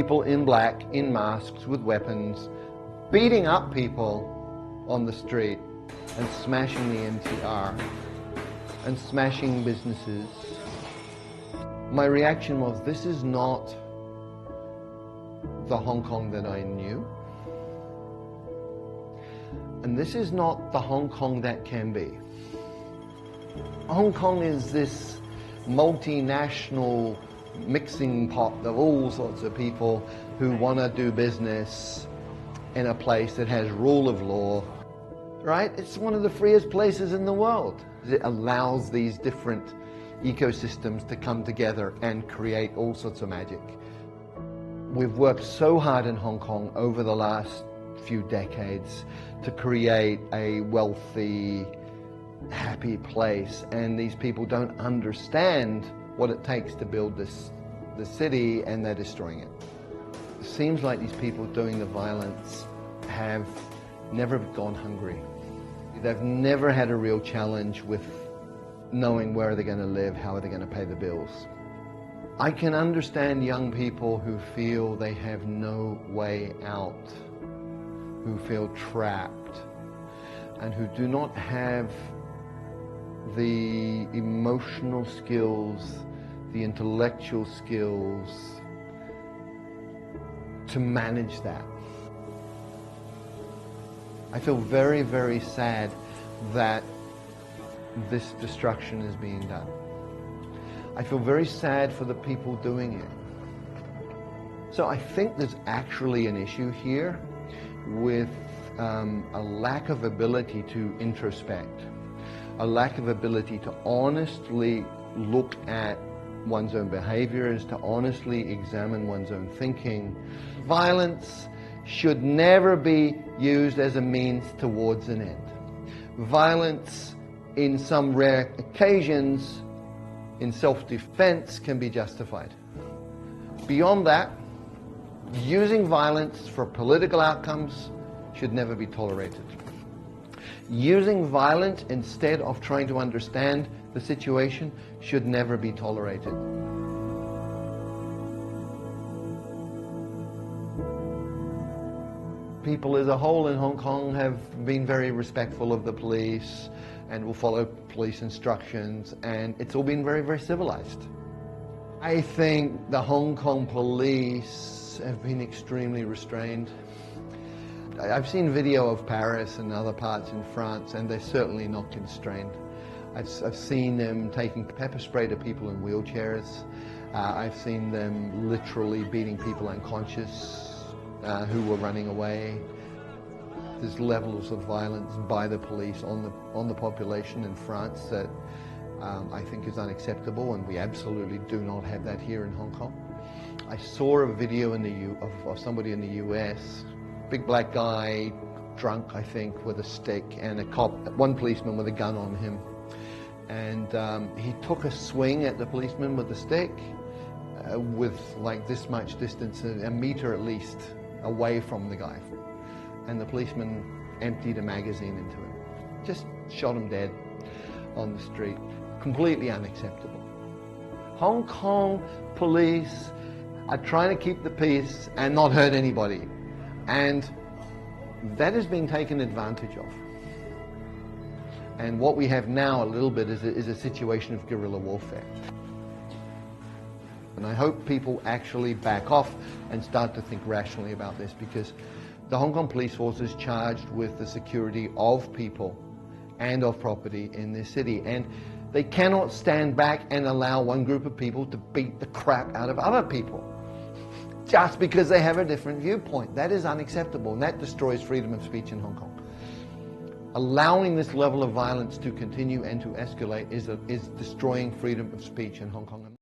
people in black, in masks, with weapons, beating up people on the street and smashing the MTR and smashing businesses. My reaction was, this is not the Hong Kong that I knew. And this is not the Hong Kong that can be. Hong Kong is this multinational mixing pot of all sorts of people who want to do business in a place that has rule of law, right? It's one of the freest places in the world. It allows these different ecosystems to come together and create all sorts of magic. We've worked so hard in Hong Kong over the last few decades to create a wealthy, happy place, and these people don't understand what it takes to build the city, and they're destroying it. It seems like these people doing the violence have never gone hungry. They've never had a real challenge with knowing where they're going to live, how are they going to pay the bills. I can understand young people who feel they have no way out, who feel trapped, and who do not have the emotional skills, the intellectual skills to manage that. I feel very, very sad that this destruction is being done. I feel very sad for the people doing it. So I think there's actually an issue here with a lack of ability to introspect, a lack of ability to honestly look at one's own behaviors, to honestly examine one's own thinking. Violence should never be used as a means towards an end. Violence, in some rare occasions, in self-defense, can be justified. Beyond that, using violence for political outcomes should never be tolerated. Using violence instead of trying to understand the situation should never be tolerated. People as a whole in Hong Kong have been very respectful of the police and will follow police instructions, and it's all been very, very civilized. I think the Hong Kong police have been extremely restrained. I've seen video of Paris and other parts in France, and they're certainly not constrained. I've seen them taking pepper spray to people in wheelchairs. I've seen them literally beating people unconscious who were running away. There's levels of violence by the police on the population in France that I think is unacceptable, and we absolutely do not have that here in Hong Kong. I saw a video of somebody in the US, big black guy, drunk I think, with a stick, and one policeman with a gun on him. And he took a swing at the policeman with the stick with like this much distance, a meter at least, away from the guy. And the policeman emptied a magazine into him. Just shot him dead on the street. Completely unacceptable. Hong Kong police are trying to keep the peace and not hurt anybody. And that is being taken advantage of. And what we have now a little bit is a situation of guerrilla warfare. And I hope people actually back off and start to think rationally about this, because the Hong Kong police force is charged with the security of people and of property in this city. And they cannot stand back and allow one group of people to beat the crap out of other people just because they have a different viewpoint. That is unacceptable, and that destroys freedom of speech in Hong Kong. Allowing this level of violence to continue and to escalate is destroying freedom of speech in Hong Kong.